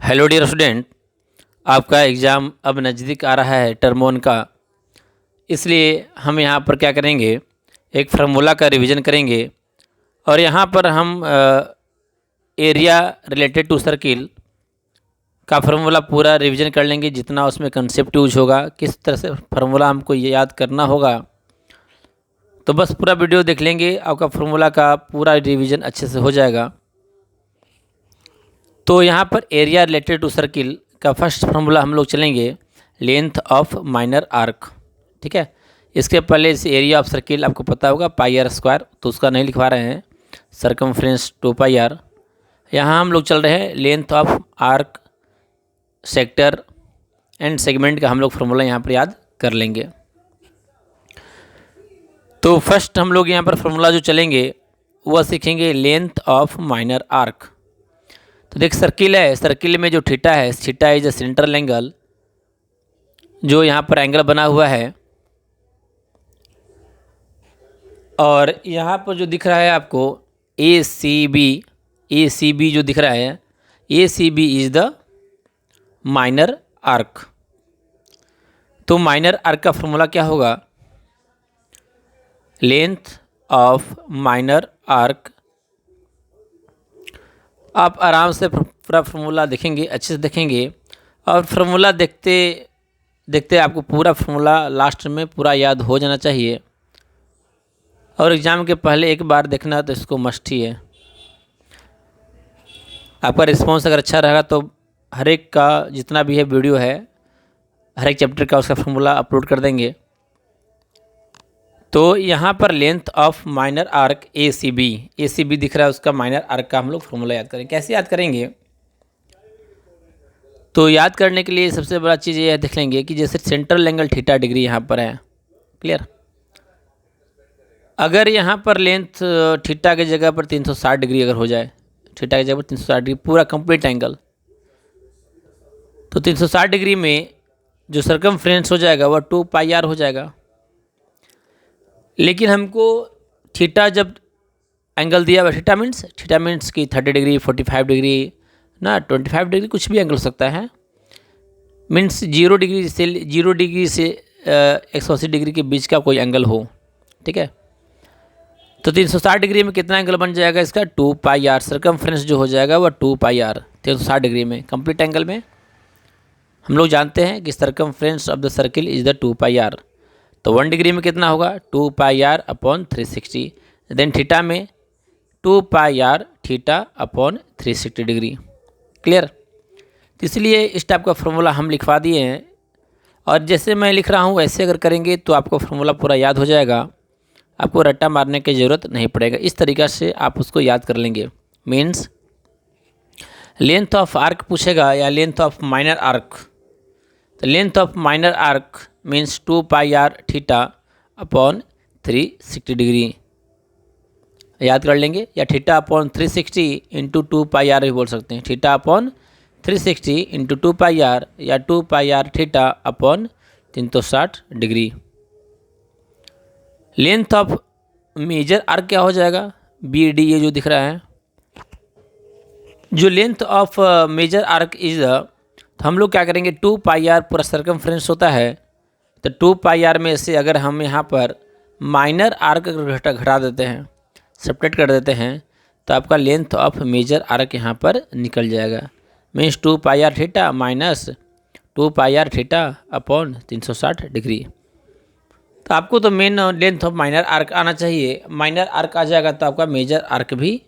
Hello dear student, आपका exam अब नज़दीक आ रहा है टर्म 1 का। इसलिए हम यहाँ पर क्या करेंगे, एक फार्मूला का रिवीजन करेंगे और यहाँ पर हम एरिया रिलेटेड टू सर्किल का फार्मूला पूरा रिवीजन कर लेंगे। जितना उसमें कंसेप्ट यूज होगा, किस तरह से फार्मूला हमको याद करना होगा, तो बस पूरा वीडियो देख लेंगे, आपका फार्मूला का पूरा रिवीजन अच्छे से हो जाएगा। तो यहाँ पर एरिया रिलेटेड टू सर्किल का फर्स्ट फार्मूला हम लोग चलेंगे, लेंथ ऑफ माइनर आर्क। ठीक है, इसके पहले इस एरिया ऑफ सर्किल आपको पता होगा पाई आर स्क्वायर, तो उसका नहीं लिखवा रहे हैं, सरकमफ्रेंस 2 पाई आर। यहाँ हम लोग चल रहे हैं length of arc, sector and segment का हम लोग फार्मूला यहाँ पर याद कर लेंगे। तो फर्स्ट हम लोग यहाँ पर फार्मूला जो चलेंगे वह सीखेंगे लेंथ ऑफ माइनर आर्क। तो देख, सर्किल है, सर्किल में जो थीटा है, theta is a central angle, जो यहाँ पर एंगल बना हुआ है। और यहाँ पर जो दिख रहा है आपको ए सी बी जो दिख रहा है, A C B is the minor arc. तो माइनर आर्क का फॉर्मूला क्या होगा, लेंथ ऑफ माइनर आर्क। आप आराम से पूरा फार्मूला देखेंगे, अच्छे से देखेंगे, और फार्मूला देखते देखते आपको पूरा फार्मूला लास्ट में पूरा याद हो जाना चाहिए। और एग्ज़ाम के पहले एक बार देखना तो इसको मस्ट ही है। आपका रिस्पॉन्स अगर अच्छा रहेगा तो हर एक का जितना भी है वीडियो है, हर एक चैप्टर का उसका फार्मूला अपलोड कर देंगे। तो यहाँ पर length of minor arc A C B दिख रहा है, उसका माइनर आर्क का हम लोग फार्मूला याद करेंगे। कैसे याद करेंगे, तो याद करने के लिए सबसे बड़ा चीज़ ये देख लेंगे कि जैसे सेंट्रल एंगल थीटा डिग्री यहाँ पर है, क्लियर। अगर यहाँ पर लेंथ थीटा की जगह पर 360 डिग्री अगर हो जाए, थीटा की जगह पर 360 डिग्री पूरा कंप्लीट एंगल, तो 360 डिग्री में जो सरकमफ्रेंस हो जाएगा वह 2 पाई आर हो जाएगा। लेकिन हमको थीटा जब एंगल दिया हुआ, थीटा मीन्स कि 30 डिग्री, 45 डिग्री ना, 25 डिग्री, कुछ भी एंगल हो सकता है। मीन्स 0 डिग्री से 180 डिग्री के बीच का कोई एंगल हो, ठीक है। तो 360 डिग्री में कितना एंगल बन जाएगा इसका, 2 पाई आर। सरकमफ्रेंस जो हो जाएगा वह 2 पाई आर 360 डिग्री में। कंप्लीट एंगल में हम लोग जानते हैं कि circumference of the circle is the 2 pi R. तो 1 डिग्री में कितना होगा, 2 pi R upon 360। Then theta में 2 pi are theta upon 360 degree, clear. तो इसलिए इस टाइप का फार्मूला हम लिखवा दिए हैं, और जैसे मैं लिख रहा हूँ वैसे अगर करेंगे तो आपको फार्मूला पूरा याद हो जाएगा, आपको रट्टा मारने की ज़रूरत नहीं पड़ेगा। इस तरीक़ा से आप उसको याद कर लेंगे। मीन्स लेंथ ऑफ आर्क पूछेगा या लेंथ ऑफ माइनर आर्क, तो length of minor arc means 2 pi are theta upon 360 degree याद कर लेंगे, या theta upon 360 into 2 pi R भी बोल सकते हैं। Theta upon 360 into 2 pi R, या 2 pi are theta upon 360 degree. Length of major arc क्या हो जाएगा, बी डी, ये जो दिख रहा है, जो length of major arc is, तो हम लोग क्या करेंगे, 2 पाई आर पूरा सरकमफ्रेंस होता है, तो 2 पाई आर में से अगर हम यहाँ पर माइनर आर्क घटा देते हैं, सब्ट्रैक्ट कर देते हैं, तो आपका लेंथ ऑफ मेजर आर्क यहाँ पर निकल जाएगा। Means 2 pi are theta minus 2 pi are theta upon 360 degree. तो आपको तो main length of minor arc आना चाहिए। माइनर आर्क आ जाएगा तो आपका मेजर आर्क भी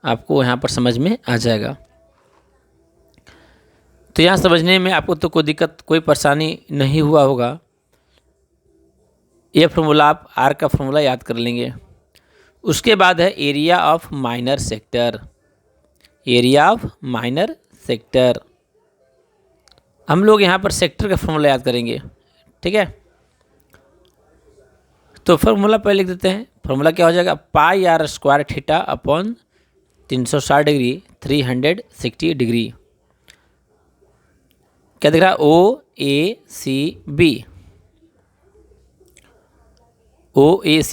आपको यहाँ पर समझ में आ जाएगा। तो यहाँ समझने में आपको तो कोई दिक्कत, कोई परेशानी नहीं हुआ होगा। ये फार्मूला आप आर्क का फार्मूला याद कर लेंगे। उसके बाद है area of minor sector. Area of minor sector हम लोग यहाँ पर सेक्टर का फार्मूला याद करेंगे, ठीक है। तो फार्मूला पहले लिख देते हैं। फार्मूला क्या हो जाएगा, pi are square theta upon 360 degree 360 degree. क्या दिख रहा है, ओ ए सी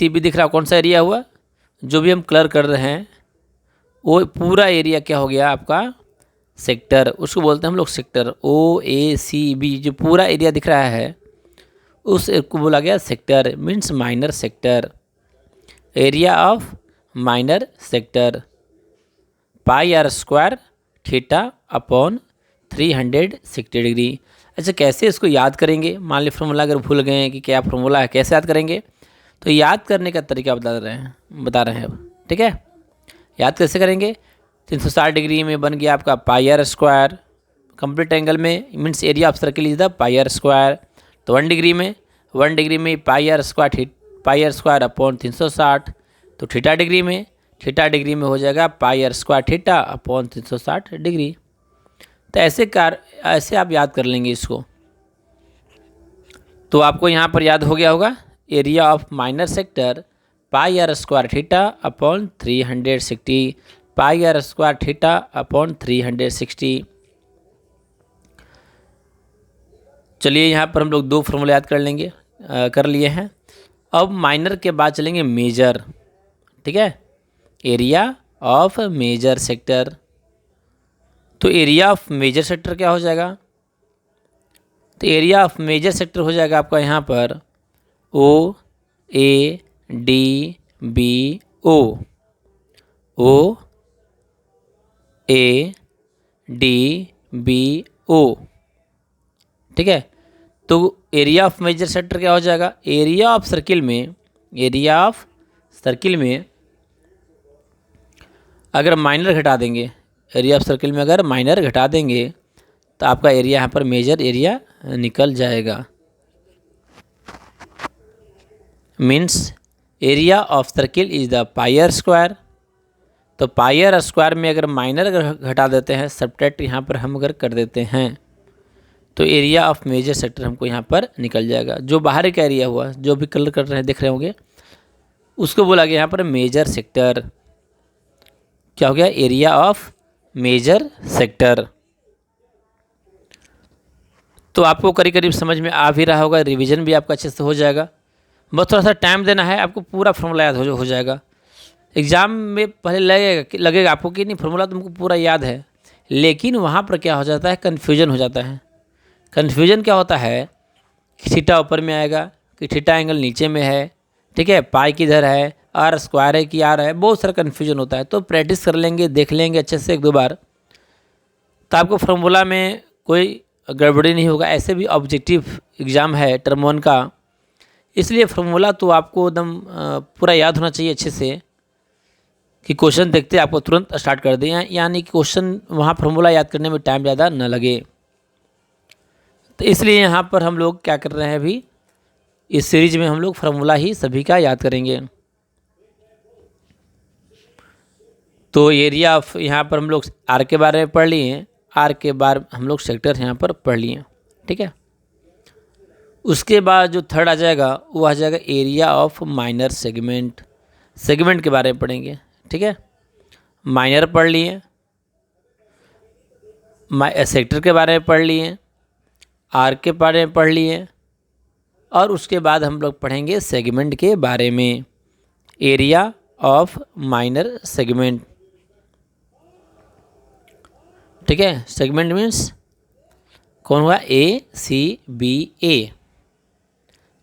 बी दिख रहा है। कौन सा एरिया हुआ, जो भी हम कलर कर रहे हैं वो पूरा एरिया क्या हो गया आपका सेक्टर, उसको बोलते हैं हम लोग सेक्टर। OACB जो पूरा एरिया दिख रहा है उस को बोला गया sector, means minor sector, area of minor sector. Pi are square theta upon 360 degree. अच्छा, कैसे इसको याद करेंगे? मान ली फॉर्मूला अगर भूल गए हैं कि क्या फॉर्मूला है, कैसे याद करेंगे? तो याद करने का तरीका बता रहे हैं अब, ठीक है। याद कैसे करेंगे? 360 डिग्री में बन गया आपका pi are square, complete angle में means area of circle is the pi are square. तो 1 डिग्री में पाई आर स्क्वायर अपॉन 360। तो थीटा डिग्री में हो जाएगा pi are square theta upon 360 degree. तो ऐसे आप याद कर लेंगे इसको। तो आपको यहाँ पर याद हो गया होगा area of minor sector pi are square theta upon 360, pi are square theta upon 360। चलिए यहाँ पर हम लोग 2 फॉर्मूले याद कर लिए हैं। अब माइनर के बाद चलेंगे मेजर, ठीक है, एरिया ऑफ मेजर सेक्टर। तो एरिया ऑफ मेजर सेक्टर क्या हो जाएगा? तो एरिया ऑफ मेजर सेक्टर हो जाएगा आपका यहाँ पर OADBO, ठीक है। तो एरिया ऑफ मेजर सेक्टर क्या हो जाएगा? एरिया ऑफ सर्किल में अगर माइनर घटा देंगे, एरिया ऑफ सर्किल में अगर माइनर घटा देंगे तो आपका एरिया यहाँ पर मेजर एरिया निकल जाएगा। Means area of circle is the pi are square. तो पाई आर स्क्वायर में अगर माइनर अगर घटा देते हैं, सब्ट्रैक्ट यहाँ पर हम अगर कर देते हैं, तो एरिया ऑफ मेजर सेक्टर हमको यहाँ पर निकल जाएगा। जो बाहर का एरिया हुआ, जो भी कलर कर रहे हैं देख रहे होंगे, उसको बोला गया यहाँ पर मेजर सेक्टर। क्या हो गया? Area of major sector. तो आपको करीब करीब समझ में आ भी रहा होगा, रिवीजन भी आपका अच्छे से हो जाएगा। बस थोड़ा सा टाइम देना है, आपको पूरा फॉर्मूला याद हो जाएगा। एग्ज़ाम में पहले लगेगा आपको कि नहीं फॉर्मूला तुमको पूरा याद है, लेकिन वहाँ पर क्या हो जाता है, कन्फ्यूजन हो जाता है। कन्फ्यूजन क्या होता है कि थीटा ऊपर में आएगा कि थीटा एंगल नीचे में है, ठीक है, पाई किधर है, आर स्क्वायर है कि आर है, बहुत सारा कन्फ्यूजन होता है। तो प्रैक्टिस कर लेंगे, देख लेंगे अच्छे से 1-2 बार, तो आपको फार्मूला में कोई गड़बड़ी नहीं होगा। ऐसे भी ऑब्जेक्टिव एग्ज़ाम है टर्म 1 का, इसलिए फार्मूला तो आपको एकदम पूरा याद होना चाहिए अच्छे से, कि क्वेश्चन देखते आपको तुरंत स्टार्ट कर दें, यानी कि क्वेश्चन वहाँ फार्मूला याद करने में टाइम ज़्यादा न लगे। तो इसलिए यहाँ पर हम लोग क्या कर रहे हैं, अभी इस सीरीज में हम लोग फार्मूला ही सभी का याद करेंगे। तो एरिया ऑफ यहाँ पर हम लोग आर के बारे में पढ़ लिए, आर के बाद हम लोग सेक्टर यहाँ पर पढ़ लिए, ठीक है। उसके बाद जो थर्ड आ जाएगा वो आ जाएगा area of minor segment. Segment के बारे में पढ़ेंगे, ठीक है। माइनर पढ़ लिए, सेक्टर के बारे में पढ़ लिए, आर के बारे में पढ़ लिए, और उसके बाद हम लोग पढ़ेंगे सेगमेंट के बारे में, एरिया ऑफ माइनर सेगमेंट, ठीक है। सेगमेंट मीन्स कौन हुआ? ACBA।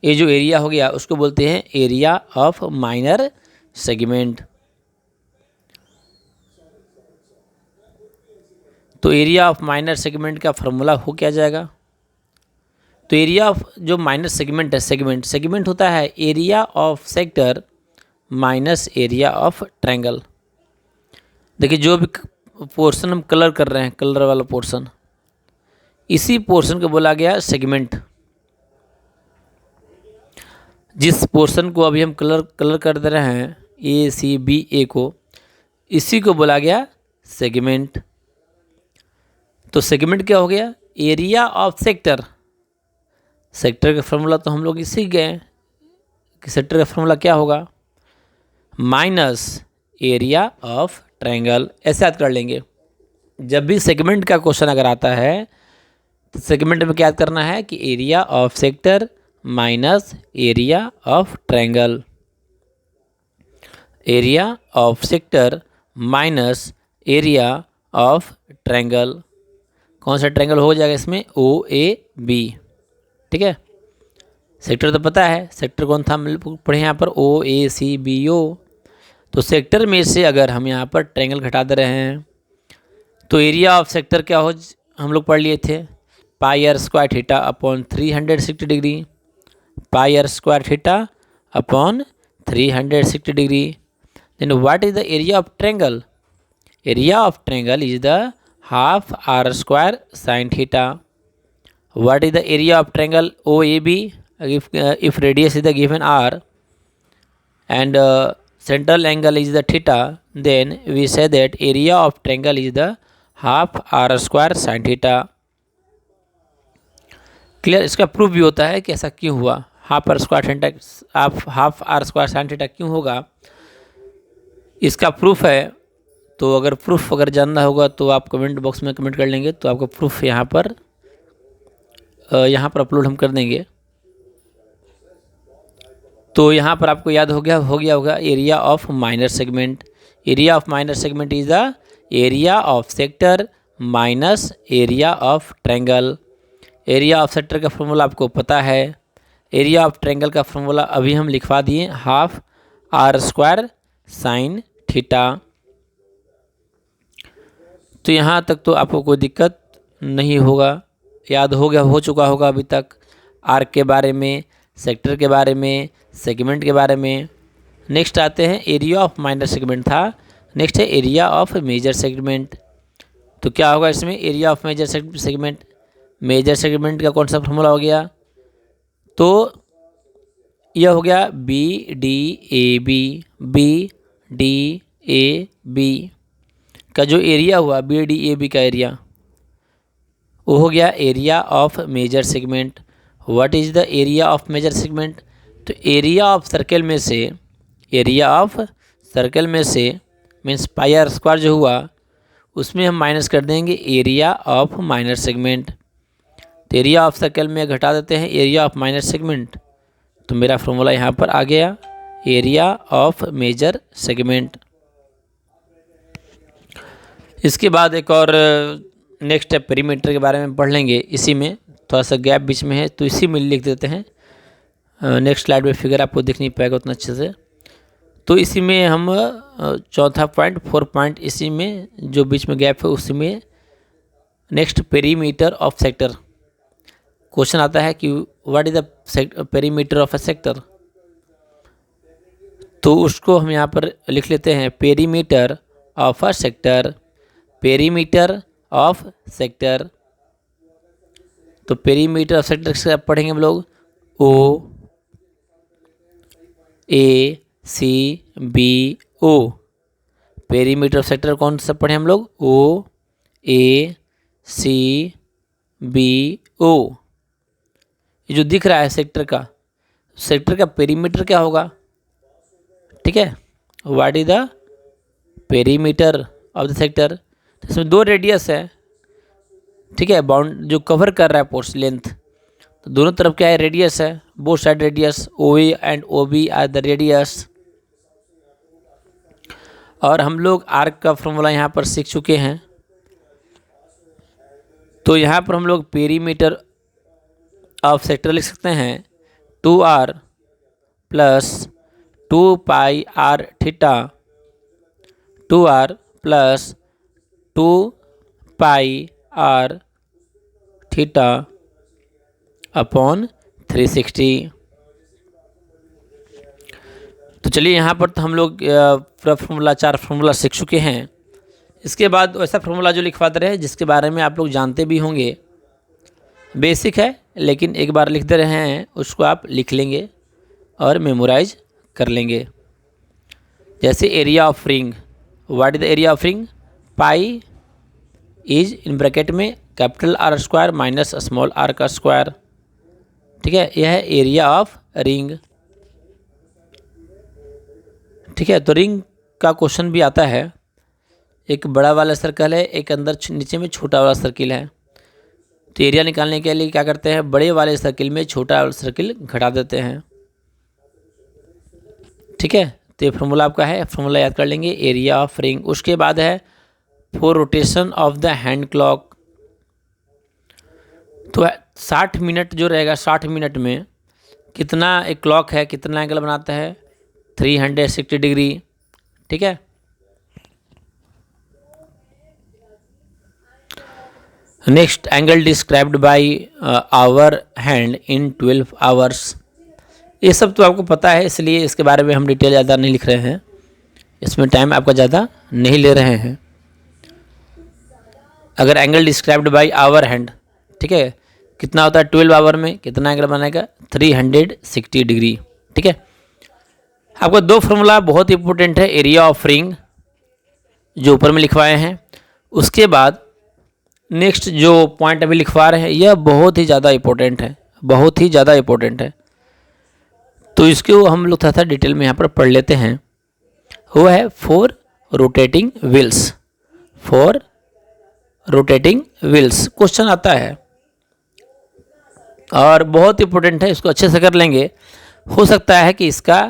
ये जो एरिया हो गया उसको बोलते हैं एरिया ऑफ माइनर सेगमेंट। तो एरिया ऑफ माइनर सेगमेंट का फॉर्मूला हो क्या जाएगा? तो एरिया ऑफ जो माइनर सेगमेंट है, सेगमेंट होता है area of sector minus area of triangle. देखिए जो भी पोर्शन हम कलर कर रहे हैं, कलर वाला पोर्शन, इसी पोर्शन को बोला गया सेगमेंट। जिस पोर्शन को अभी हम कलर कर दे रहे हैं ACBA को, इसी को बोला गया सेगमेंट। तो सेगमेंट क्या हो गया? Area of sector. सेक्टर का फॉर्मूला तो हम लोग सीख गए कि सेक्टर का फॉर्मूला क्या होगा, माइनस एरिया ऑफ ट्रायंगल। ऐसे याद कर लेंगे। जब भी सेगमेंट का क्वेश्चन अगर आता है तो सेगमेंट में क्या याद करना है कि area of sector minus area of triangle, area of sector minus area of triangle. कौन सा ट्रायंगल हो जाएगा इसमें, ओ ए बी। ठीक है, सेक्टर तो पता है, सेक्टर कौन था हम पढ़े यहाँ पर, ओ ए सी बी ओ। तो सेक्टर में से अगर हम यहाँ पर ट्रायंगल घटा दे रहे हैं तो एरिया ऑफ सेक्टर क्या हो, हम लोग पढ़ लिए थे, pi are square theta upon 360 degree, pi are square theta upon 360 degree. Then what is the area of triangle, area of triangle is the half are square sine theta. What is the area of triangle O A B, if radius is the given r and central angle is the theta, then we say that area of triangle is the half r square sin theta। Clear, इसका proof भी होता है कि ऐसा क्यों हुआ, half are square theta, half are square sine theta क्यों होगा, इसका प्रूफ है। तो अगर प्रूफ अगर जानना होगा तो आप कमेंट बॉक्स में कमेंट कर लेंगे, तो आपका प्रूफ यहाँ पर अपलोड हम कर देंगे। तो यहाँ पर आपको याद हो गया होगा area of minor segment, area of minor segment is the area of sector minus area of triangle. Area of sector का फॉर्मूला आपको पता है, एरिया ऑफ ट्रायंगल का फॉर्मूला अभी हम लिखवा दिए, half are square sine theta. तो यहाँ तक तो आपको कोई दिक्कत नहीं होगा, याद हो चुका होगा अभी तक आर्क के बारे में, सेक्टर के बारे में, सेगमेंट के बारे में। नेक्स्ट आते हैं, एरिया ऑफ माइनर सेगमेंट था, नेक्स्ट है एरिया ऑफ मेजर सेगमेंट। तो क्या होगा इसमें, area of major segment, major segment का कौन सा फॉर्मूला हो गया, तो यह हो गया B D A B, B D A B का जो एरिया हुआ, बी डी ए बी का एरिया, वो हो गया area of major segment. What is the area of major segment, तो एरिया ऑफ सर्कल में से, एरिया ऑफ सर्कल में से मीन्स पाई आर स्क्वायर जो हुआ उसमें हम माइनस कर देंगे एरिया ऑफ माइनर सेगमेंट। तो एरिया ऑफ सर्कल में घटा देते हैं एरिया ऑफ माइनर सेगमेंट, तो मेरा फॉर्मूला यहाँ पर आ गया एरिया ऑफ मेजर सेगमेंट। इसके बाद एक और नेक्स्ट है पेरीमीटर के बारे में पढ़ लेंगे, इसी में थोड़ा सा गैप बीच में है तो इसी में लिख देते हैं, नेक्स्ट स्लाइड में फिगर आपको दिख नहीं पाएगा उतना अच्छे से। तो इसी में हम चौथा पॉइंट, 4 पॉइंट, इसी में जो बीच में गैप है उसी में next perimeter of sector question आता है कि what is the perimeter of a sector. तो उसको हम यहाँ पर लिख लेते हैं perimeter of a sector, perimeter of sector. तो पेरीमीटर ऑफ सेक्टर से पढ़ेंगे हम लोग, O A C B O. Perimeter of sector कौन सा पढ़े हम लोग, ओ ए सी बी ओ। ये जो दिख रहा है सेक्टर का पेरीमीटर क्या होगा, ठीक है, what is the perimeter of the sector. इसमें 2 रेडियस है, ठीक है, बाउंड जो कवर कर रहा है पोर्स लेंथ, तो दोनों तरफ क्या है, रेडियस है, both side radius, O A and O B are the radius. और हम लोग आर्क का फॉर्मूला यहाँ पर सीख चुके हैं, तो यहाँ पर हम लोग पेरीमीटर ऑफ सेक्टर लिख सकते हैं 2r plus 2 pi are theta, 2r plus 2 pi are theta upon 360। तो चलिए यहाँ पर तो हम लोग पूरा फॉर्मूला 4 फॉर्मूला सीख चुके हैं। इसके बाद ऐसा फॉर्मूला जो लिखवा दे रहे हैं जिसके बारे में आप लोग जानते भी होंगे, बेसिक है लेकिन एक बार लिख दे रहे हैं उसको आप लिख लेंगे और मेमोराइज कर लेंगे। जैसे area of ring, what is the area of ring, pi is in bracket में capital R square minus small R का स्क्वायर, ठीक है, यह है एरिया ऑफ रिंग। ठीक है, तो रिंग का क्वेश्चन भी आता है, एक बड़ा वाला सर्कल है, एक अंदर नीचे में छोटा वाला सर्किल है, तो एरिया निकालने के लिए क्या करते हैं, बड़े वाले सर्किल में छोटा वाला सर्किल घटा देते हैं। ठीक है, तो ये फॉर्मूला आपका है, फॉर्मूला याद कर लेंगे, एरिया ऑफ रिंग। उसके बाद है for rotation of the hand clock, तो 60 मिनट जो रहेगा, 60 मिनट में कितना एक क्लॉक है, कितना एंगल बनाता है, 360 डिग्री। ठीक है, next angle described by hour hand in 12 hours. ये सब तो आपको पता है, इसलिए इसके बारे में हम डिटेल ज़्यादा नहीं लिख रहे हैं, इसमें टाइम आपका ज़्यादा नहीं ले रहे हैं। अगर angle described by hour hand, ठीक है, कितना होता है 12 आवर में कितना एंगल बनाएगा, 360 डिग्री। ठीक है, आपका दो फॉर्मूला बहुत इंपॉर्टेंट है, एरिया ऑफ रिंग जो ऊपर में लिखवाए हैं, उसके बाद नेक्स्ट जो पॉइंट अभी लिखवा रहे हैं यह बहुत ही ज़्यादा इंपॉर्टेंट है, बहुत ही ज़्यादा इंपॉर्टेंट है। तो इसको हम लोग थोड़ा सा डिटेल में यहाँ पर पढ़ लेते हैं। वो है 4 rotating wheels, 4 rotating wheels question आता है और बहुत इंपॉर्टेंट है, इसको अच्छे से कर लेंगे, हो सकता है कि इसका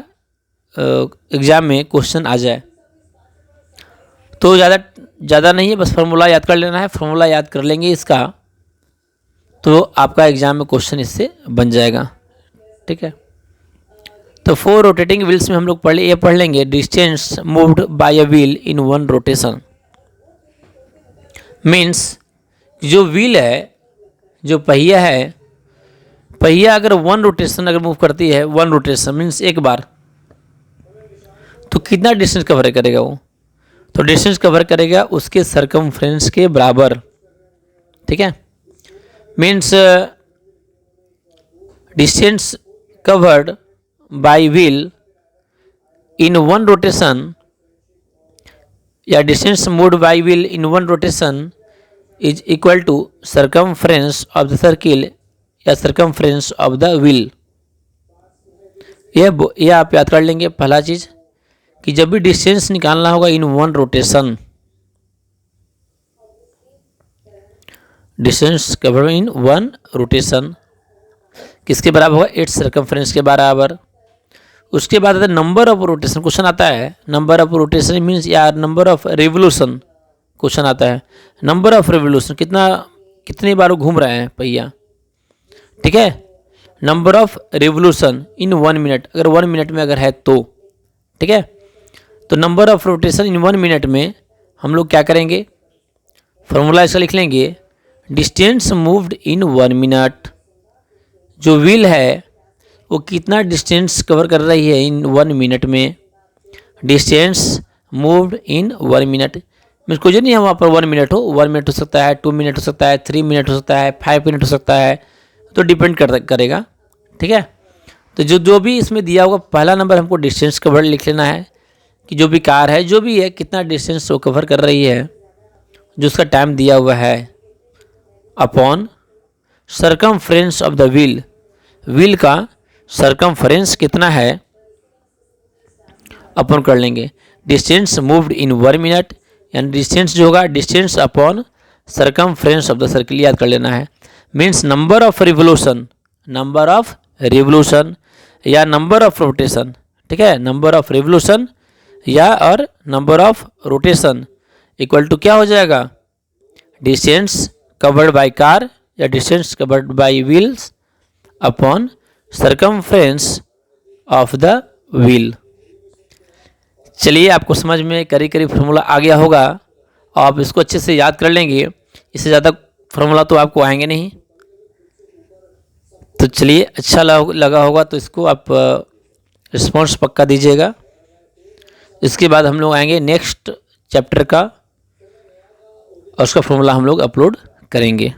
एग्ज़ाम में क्वेश्चन आ जाए। तो ज़्यादा नहीं है, बस फार्मूला याद कर लेना है, फार्मूला याद कर लेंगे इसका तो आपका एग्ज़ाम में क्वेश्चन इससे बन जाएगा। ठीक है, तो 4 रोटेटिंग व्हील्स में हम लोग पढ़ लेंगे distance moved bye a wheel in 1 rotation. Means जो व्हील है, जो पहिया है, पहिया अगर 1 रोटेशन अगर मूव करती है, 1 रोटेशन मीन्स एक बार, तो कितना डिस्टेंस कवर करेगा वो, तो डिस्टेंस कवर करेगा उसके सरकमफ्रेंस के बराबर। ठीक है, means distance covered by wheel in 1 rotation या distance moved by wheel in 1 rotation is equal to circumference of the circle या सरकमफ्रेंस ऑफ द व्हील। यह आप याद कर लेंगे। पहला चीज़ कि जब भी डिस्टेंस निकालना होगा इन 1 rotation, distance cover in 1 rotation किसके बराबर होगा, 8 सरकमफ्रेंस के बराबर। उसके बाद नंबर ऑफ रोटेशन क्वेश्चन आता है, नंबर ऑफ रोटेशन मीन्स या नंबर ऑफ रिवोल्यूशन क्वेश्चन आता है, नंबर ऑफ रिवोल्यूशन कितनी बार घूम रहे हैं पहिया। ठीक है, number of revolution in 1 minute, अगर 1 मिनट में अगर है तो, ठीक है, तो number of rotation in 1 minute में हम लोग क्या करेंगे, फॉर्मूला इसका लिख लेंगे, डिस्टेंस मूव्ड इन 1 मिनट, जो व्हील है वो कितना डिस्टेंस कवर कर रही है इन 1 मिनट में, distance moved in 1 minute. Means कोई नहीं है वहाँ पर 1 मिनट हो, 1 मिनट हो सकता है, 2 मिनट हो सकता है, 3 मिनट हो सकता है, 5 मिनट हो सकता है, तो डिपेंड करेगा। ठीक है, तो जो भी इसमें दिया होगा, पहला नंबर हमको डिस्टेंस कवर लिख लेना है कि जो भी कार है, जो भी है, कितना डिस्टेंस वो कवर कर रही है, जो उसका टाइम दिया हुआ है, upon circumference of the wheel, wheel का सरकमफ्रेंस कितना है अपॉन कर लेंगे डिस्टेंस मूव्ड इन 1 मिनट, यानी डिस्टेंस जो होगा distance upon circumference of the circle याद कर लेना है। Means number of revolution, number of revolution या नंबर ऑफ रोटेशन। ठीक है, नंबर ऑफ रिवोल्यूशन या और number of rotation equal to क्या हो जाएगा, डिस्टेंस कवर्ड बाय कार या distance covered bye wheels upon circumference of the wheel. चलिए, आपको समझ में करीब फार्मूला आ गया होगा, आप इसको अच्छे से याद कर लेंगे, इससे ज़्यादा फार्मूला तो आपको आएंगे नहीं। तो चलिए, अच्छा लगा होगा तो इसको आप रिस्पॉन्स पक्का दीजिएगा। इसके बाद हम लोग आएंगे नेक्स्ट चैप्टर का और उसका फार्मूला हम लोग अपलोड करेंगे।